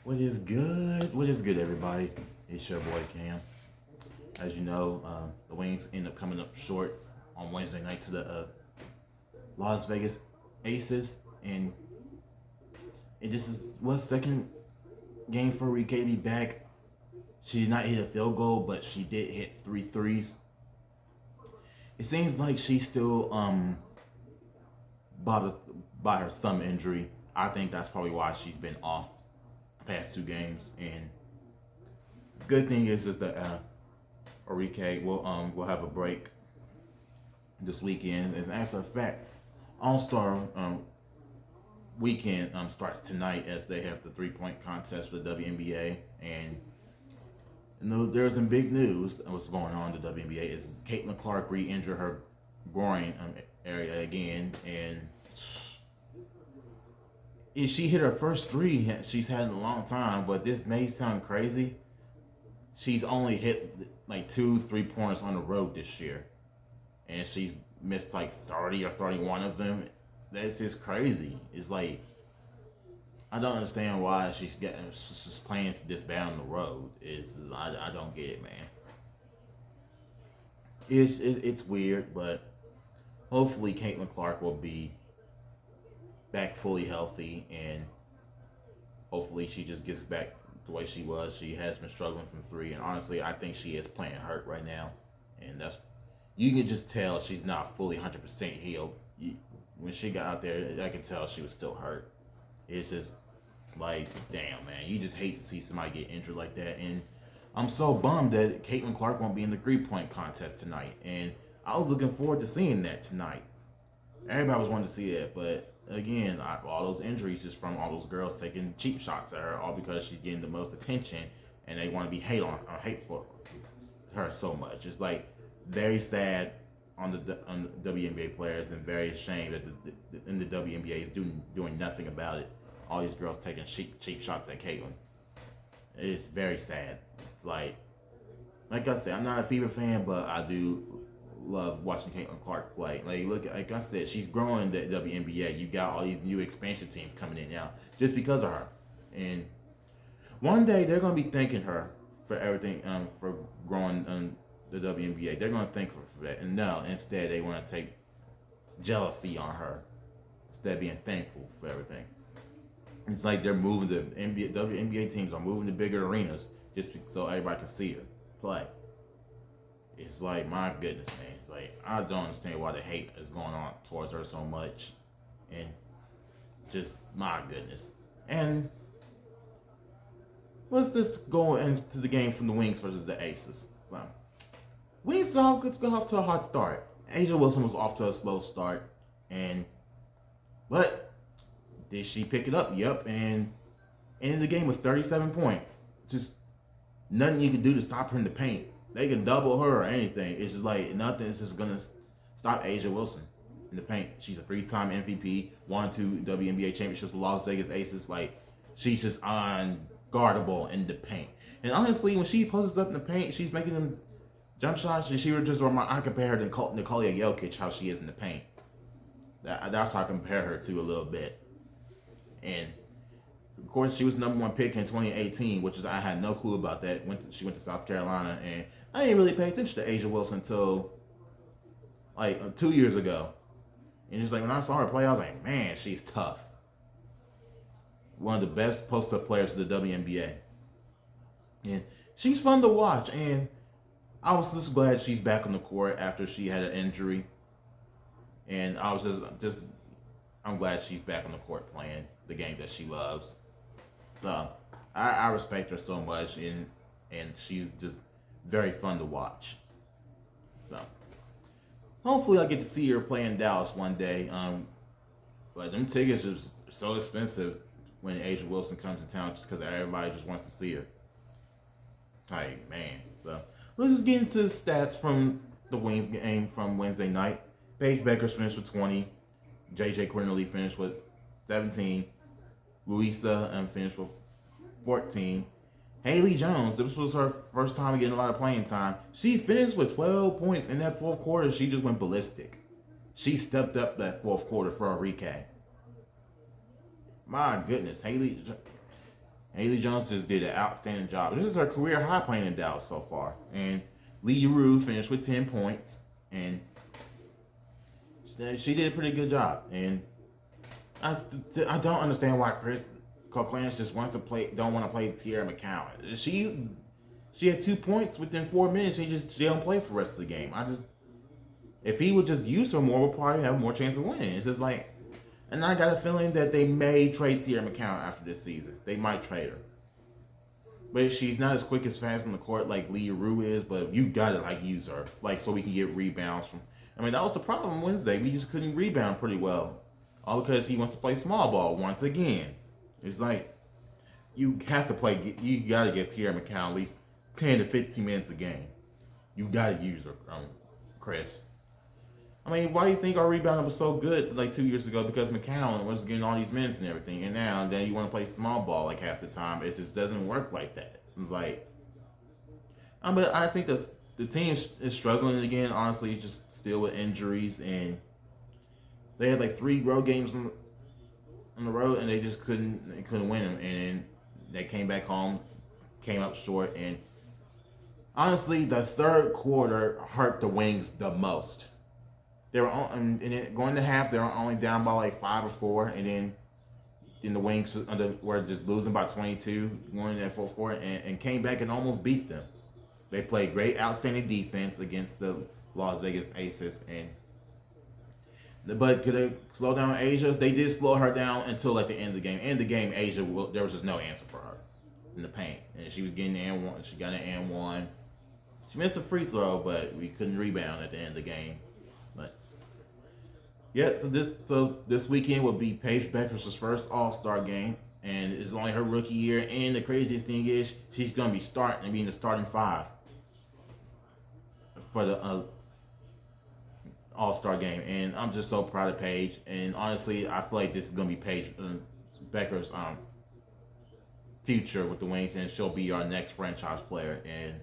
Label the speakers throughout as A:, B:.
A: What is good? What is good, everybody? It's your boy Cam. As you know, the Wings end up coming up short on Wednesday night to the Las Vegas Aces, and this is what second game for Rike to be back. She did not hit a field goal, but she did hit three threes. It seems like she's still bothered by her thumb injury. I think that's probably why she's been off the past two games. And good thing is that Enrique will have a break this weekend. And as a fact, All Star weekend starts tonight as they have the 3-point contest for the WNBA. And there's some big news. What's going on in the WNBA is Caitlin Clark re-injured her groin area again, and she hit her first three she's had in a long time. But this may sound crazy. She's only hit like 2 3-pointers on the road this year, and she's missed like 30 or 31 of them. That's just crazy. It's like, I don't understand why she's playing this bad on the road. I don't get it, man. It's weird, but hopefully Caitlin Clark will be back fully healthy, and hopefully she just gets back the way she was. She has been struggling from three, and honestly, I think she is playing hurt right now, and you can just tell she's not fully 100% healed. When she got out there, I can tell she was still hurt. It's just like, damn, man, you just hate to see somebody get injured like that. And I'm so bummed that Caitlin Clark won't be in the 3-point contest tonight, and I was looking forward to seeing that tonight. Everybody was wanting to see that, but again, all those injuries just from all those girls taking cheap shots at her, all because she's getting the most attention, and they want to be hateful to her so much. It's like very sad on the WNBA players, and very ashamed that the WNBA is doing nothing about it. All these girls taking cheap shots at Caitlin. It's very sad. It's like I said, I'm not a Fever fan, but I do love watching Caitlin Clark play. Like I said, she's growing the WNBA. You got all these new expansion teams coming in now just because of her. And one day they're gonna be thanking her for everything, for growing the WNBA. They're gonna thank her for that. And no, instead they want to take jealousy on her instead of being thankful for everything. It's like they're moving the WNBA teams are moving to bigger arenas just so everybody can see her play. It's like, my goodness, man. Like, I don't understand why the hate is going on towards her so much. And just, my goodness. And let's just go into the game from the Wings versus the Aces. Well, Wings got off to a hot start. A'ja Wilson was off to a slow start. But did she pick it up? Yep. And ended the game with 37 points. Just nothing you can do to stop her in the paint. They can double her or anything. It's just like nothing is just gonna stop A'ja Wilson in the paint. She's a 3-time MVP, won 2 WNBA championships with Las Vegas Aces. Like, she's just unguardable in the paint. And honestly, when she posts up in the paint, she's making them jump shots. And I compare her to Nikola Jokic, how she is in the paint. That's how I compare her to a little bit. And of course, she was number 1 pick in 2018, which is, I had no clue about that. She went to South Carolina, and I didn't really pay attention to A'ja Wilson until like 2 years ago. And just like when I saw her play, I was like, man, she's tough. One of the best post-up players of the WNBA. And she's fun to watch, and I was just glad she's back on the court after she had an injury. And I was I'm glad she's back on the court playing the game that she loves. So I respect her so much, and she's just very fun to watch. So hopefully I get to see her play in Dallas one day. But them tickets are so expensive when A'ja Wilson comes to town, just because everybody just wants to see her. Like, man. So let's just get into the stats from the Wings game from Wednesday night. Paige Bueckers finished with 20. JJ Quinterly finished with 17. Louisa finished with 14. Haley Jones, this was her first time getting a lot of playing time. She finished with 12 points in that fourth quarter. She just went ballistic. She stepped up that fourth quarter for Enrique. My goodness, Haley Haley Jones just did an outstanding job. This is her career high playing in Dallas so far. And Lee Rue finished with 10 points. And she did a pretty good job. And I don't understand why Chris Coquelin just wants to play, don't want to play Tierra McCowan. She had 2 points within 4 minutes. She don't play for the rest of the game. If he would just use her more, we'll probably have more chance of winning. It's just like, and I got a feeling that they may trade Tierra McCown after this season. They might trade her. But she's not as quick as fast on the court like Lee Rue is, but you gotta use her. So we can get rebounds from. That was the problem Wednesday. We just couldn't rebound pretty well. All because he wants to play small ball once again. It's like you have to play, you gotta give Tierra McCown at least 10 to 15 minutes a game. You gotta use her, Chris. Why do you think our rebounding was so good 2 years ago? Because McCown was getting all these minutes and everything. And now then you want to play small ball half the time. It just doesn't work like that. But I think the team is struggling again, honestly, just still with injuries. And they had 3 road games on the road, and they just couldn't win them. And then they came back home, came up short. And honestly, the third quarter hurt the Wings the most. They were going to half. They were only down by 5 or 4, and then the Wings were just losing by 22 going into that fourth quarter, and came back and almost beat them. They played great, outstanding defense against the Las Vegas Aces, but could they slow down Asia? They did slow her down until the end of the game. In the game, Asia there was just no answer for her in the paint, and she was getting an and one. She got an and one. She missed a free throw, but we couldn't rebound at the end of the game. Yeah, so this weekend will be Paige Beckers' first All-Star game, and it's only her rookie year. And the craziest thing is she's going to be in the starting 5 for the All-Star game. And I'm just so proud of Paige. And honestly, I feel like this is going to be Paige Beckers' future with the Wings, and she'll be our next franchise player. And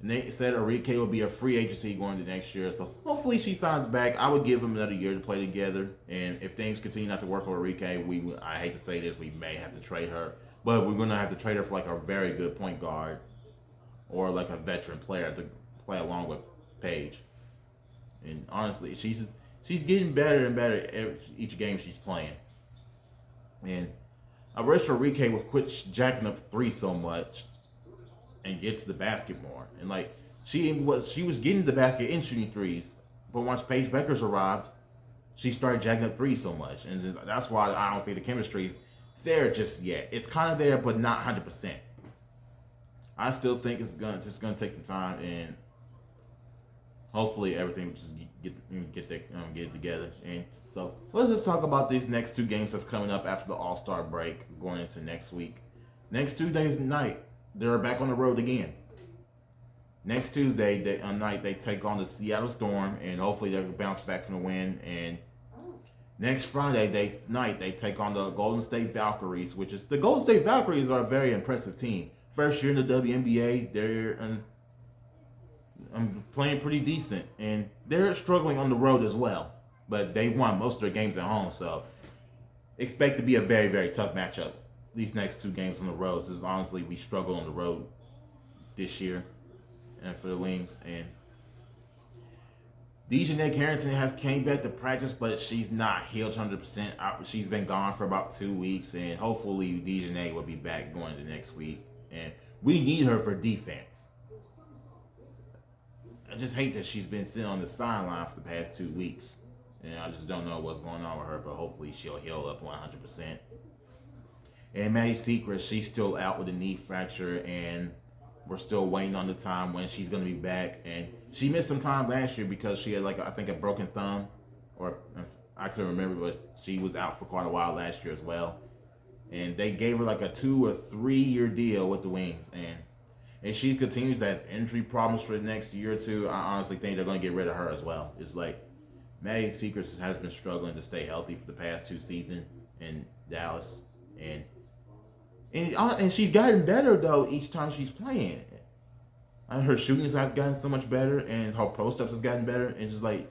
A: they said Enrique will be a free agency going to next year, so hopefully she signs back. I would give them another year to play together, and if things continue not to work with Enrique, I hate to say this, we may have to trade her, but we're going to have to trade her for a very good point guard or a veteran player to play along with Paige. And honestly, she's getting better and better each game she's playing. And I wish Enrique would quit jacking up 3 so much and get to the basket more. And she was getting the basket and shooting 3s, but once Paige Beckers arrived, she started jacking up 3s so much, and that's why I don't think the chemistry's there just yet. It's kind of there, but not 100%. I still think it's gonna take some time, and hopefully everything will just get it together. And so let's just talk about these next 2 games that's coming up after the All-Star break, going into next week. Next Tuesday's night, they're back on the road again. Next Tuesday night, they take on the Seattle Storm, and hopefully they'll bounce back from the win. And next Friday night, they take on the Golden State Valkyries, the Golden State Valkyries are a very impressive team. First year in the WNBA, they're playing pretty decent, and they're struggling on the road as well. But they won most of their games at home, so expect to be a very, very tough matchup. These next 2 games on the road. This is honestly, we struggle on the road this year, and for the Wings. And Dejanay Carrington has came back to practice, but she's not healed 100%. She's been gone for about 2 weeks, and hopefully Dejanay will be back going into next week. And we need her for defense. I just hate that she's been sitting on the sideline for the past 2 weeks, and I just don't know what's going on with her. But hopefully she'll heal up 100%. And Maddie Secret, she's still out with a knee fracture, and we're still waiting on the time when she's going to be back. And she missed some time last year because she had I think a broken thumb, or I couldn't remember, but she was out for quite a while last year as well. And they gave her a 2 or 3 year deal with the Wings, and she continues to have injury problems for the next year or 2. I honestly think they're going to get rid of her as well. It's Maddie Secret has been struggling to stay healthy for the past 2 seasons in Dallas, and she's gotten better though each time she's playing. Her shooting has gotten so much better, and her post-ups has gotten better. And just I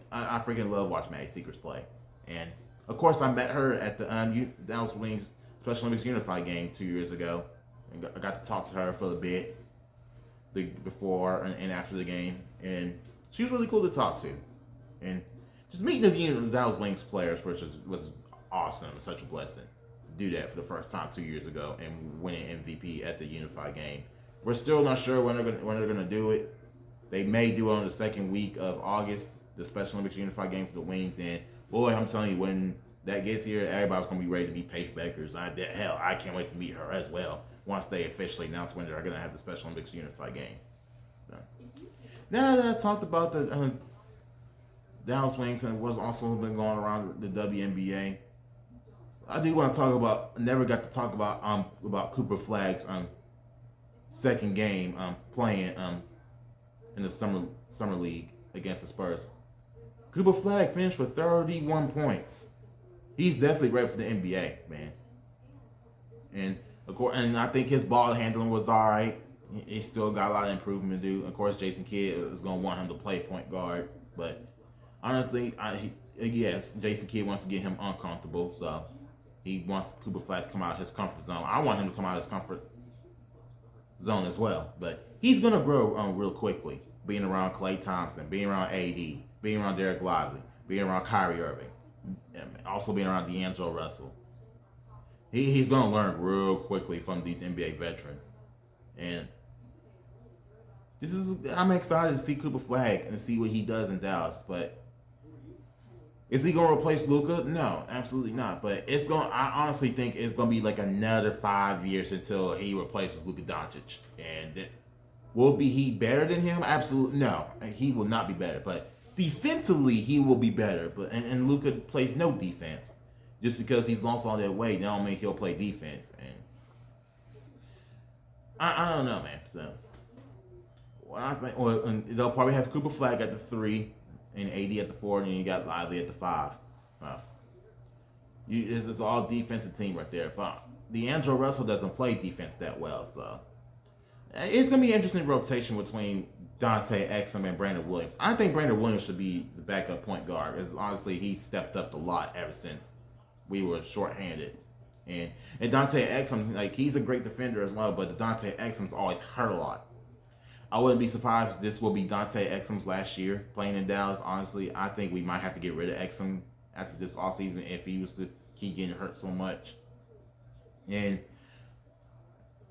A: freaking love watching Maddie Secrets play. And of course, I met her at the Dallas Wings Special Olympics Unified game 2 years ago. And I got to talk to her for a bit before and after the game, and she was really cool to talk to. And just meeting the Dallas Wings players was awesome. Such a blessing to do that for the first time 2 years ago and winning MVP at the Unified game. We're still not sure when they're gonna do it. They may do it on the second week of August, the Special Olympics Unified game for the Wings. And boy, I'm telling you, when that gets here, everybody's gonna be ready to meet Paige Beckers. I can't wait to meet her as well once they officially announce when they're gonna have the Special Olympics Unified game. So, now that I talked about the Dallas Wings and what's also been going around the WNBA, I do want to talk about. Never got to talk about Cooper Flagg's second game playing in the summer league against the Spurs. Cooper Flagg finished with 31 points. He's definitely ready for the NBA, man. And I think his ball handling was all right. He still got a lot of improvement to do. Of course, Jason Kidd is going to want him to play point guard, but honestly, yes, Jason Kidd wants to get him uncomfortable, so he wants Cooper Flagg to come out of his comfort zone. I want him to come out of his comfort zone as well, but he's going to grow real quickly, being around Klay Thompson, being around AD, being around Derek Lively, being around Kyrie Irving, and also being around D'Angelo Russell. He's going to learn real quickly from these NBA veterans. And I'm excited to see Cooper Flagg and see what he does in Dallas. But is he going to replace Luka? No, absolutely not. But I honestly think it's going to be like another 5 years until he replaces Luka Doncic. And will he better than him? Absolutely no. He will not be better. But defensively, he will be better. And Luka plays no defense. Just because he's lost all that weight, that don't mean he'll play defense. And I don't know, man. So I think they'll probably have Cooper Flagg at the 3 and AD at the 4, and then you got Lively at the 5. This is all defensive team right there. But D'Angelo Russell doesn't play defense that well, so it's gonna be an interesting rotation between Dante Exum and Brandon Williams. I think Brandon Williams should be the backup point guard, because honestly, he's stepped up a lot ever since we were shorthanded. And Dante Exum, like, he's a great defender as well, but Dante Exum's always hurt a lot. I wouldn't be surprised if this will be Dante Exum's last year playing in Dallas. Honestly, I think we might have to get rid of Exum after this offseason if he was to keep getting hurt so much. And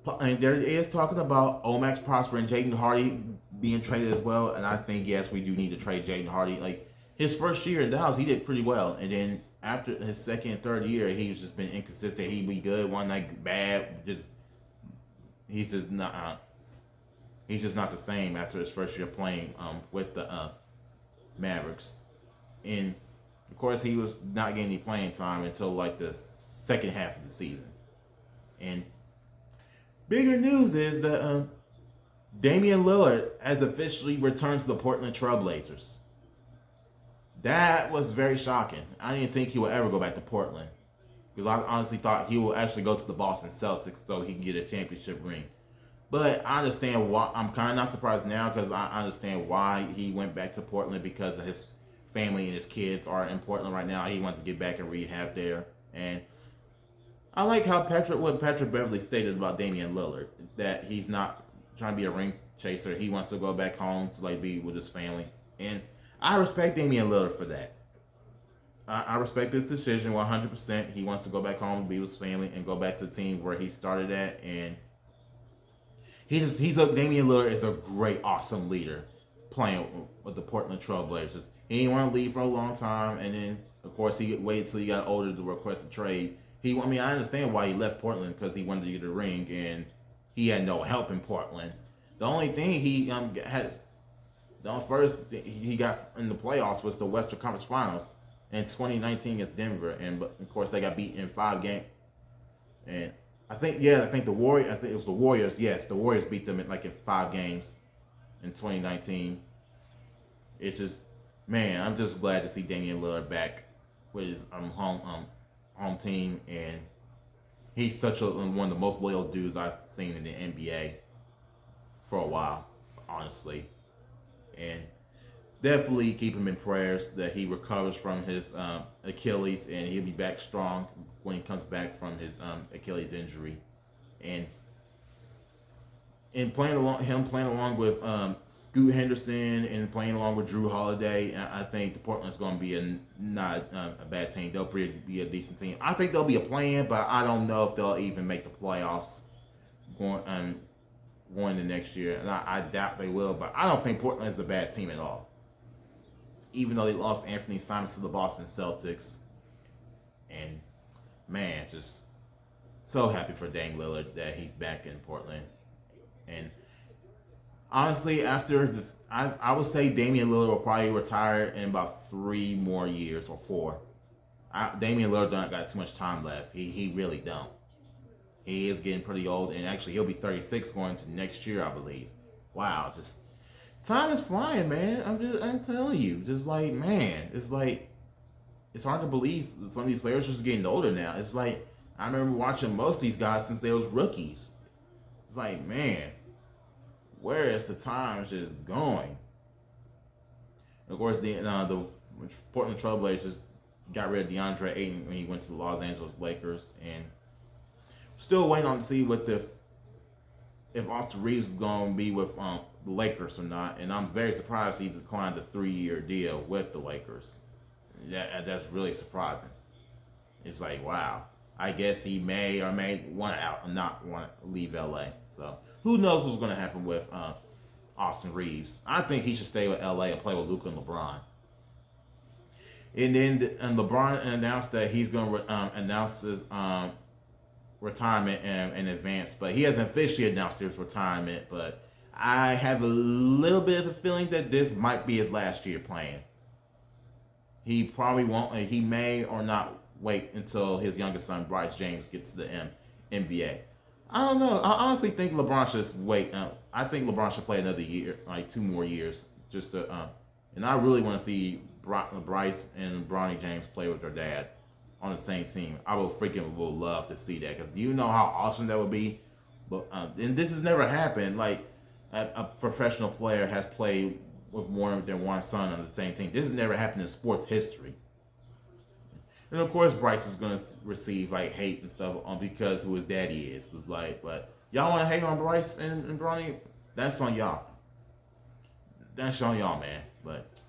A: there is talking about Omax Prosper and Jaden Hardy being traded as well. And I think, yes, we do need to trade Jaden Hardy. Like, his first year in Dallas, he did pretty well. And then after his second and third year, he's just been inconsistent. He'd be good one night, bad. He's just not the same after his first year playing with the Mavericks. And of course, he was not getting any playing time until like the second half of the season. And bigger news is that Damian Lillard has officially returned to the Portland Trailblazers. That was very shocking. I didn't think he would ever go back to Portland, because I honestly thought he would actually go to the Boston Celtics so he can get a championship ring. But I understand why. I'm kind of not surprised now, because I understand why he went back to Portland, because of his family and his kids are in Portland right now. He wants to get back and rehab there. And I like how Patrick Beverley stated about Damian Lillard, that he's not trying to be a ring chaser. He wants to go back home to be with his family. And I respect Damian Lillard for that. I respect his decision 100%. He wants to go back home, be with his family, and go back to the team where he started at. And Damian Lillard is a great, awesome leader playing with the Portland Trailblazers. He didn't want to leave for a long time, and then of course he waited till he got older to request a trade. I understand why he left Portland, because he wanted to get a ring, and he had no help in Portland. The only thing he got in the playoffs was the Western Conference Finals in 2019 against Denver, and of course they got beaten in 5 games. And I think the Warriors. I think it was the Warriors. Yes, the Warriors beat them in 5 games in 2019. It's just, man, I'm just glad to see Damian Lillard back with his home team, and he's such one of the most loyal dudes I've seen in the NBA for a while, honestly. And definitely keep him in prayers that he recovers from his Achilles, and he'll be back strong when he comes back from his Achilles injury. And and playing along with Scoot Henderson and playing along with Drew Holiday, I think the Portland's going to be not a bad team. They'll be a decent team. I think they'll be a play-in, but I don't know if they'll even make the playoffs going to next year. And I doubt they will, but I don't think Portland's a bad team at all. Even though they lost Anthony Simons to the Boston Celtics, and man, just so happy for Dame Lillard that he's back in Portland. And honestly, after this, I would say Damian Lillard will probably retire in about 3 more years or 4. Damian Lillard don't got too much time left. He really don't. He is getting pretty old, and actually he'll be 36 going to next year, I believe. Wow, just time is flying, man. I'm telling you, just like, man, it's like it's hard to believe some of these players are just getting older now. It's like I remember watching most of these guys since they was rookies. It's like, man, where is the time just going? Of course, the Portland Trailblazers got rid of DeAndre Ayton when he went to the Los Angeles Lakers, and still waiting on to see if Austin Reeves is going to be with the Lakers or not. And I'm very surprised he declined the 3-year deal with the Lakers. That's really surprising. It's like, wow. I guess he may or may want out, not want to leave LA. So who knows what's going to happen with Austin Reeves? I think he should stay with LA and play with Luka and LeBron. And then LeBron announced that he's going to announce his retirement in advance, but he hasn't officially announced his retirement. But I have a little bit of a feeling that this might be his last year playing. He probably won't. He may or not wait until his youngest son Bryce James gets to the NBA. I don't know. I honestly think LeBron should wait. I think LeBron should play another year, like 2 more years, just to. And I really want to see Bryce and Bronny James play with their dad on the same team. I would love to see that, because do you know how awesome that would be? But and this has never happened. Like a professional player has played with more than one son on the same team. This has never happened in sports history. And of course, Bryce is gonna receive like hate and stuff because who his daddy is. It's like, but y'all want to hate on Bryce and Bronny? That's on y'all. That's on y'all, man. But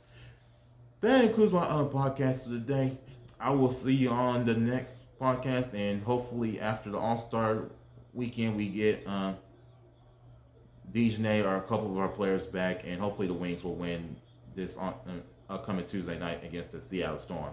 A: that includes my podcast for today. I will see you on the next podcast, and hopefully after the All-Star weekend, we get Dejanay or a couple of our players back, and hopefully the Wings will win this upcoming Tuesday night against the Seattle Storm.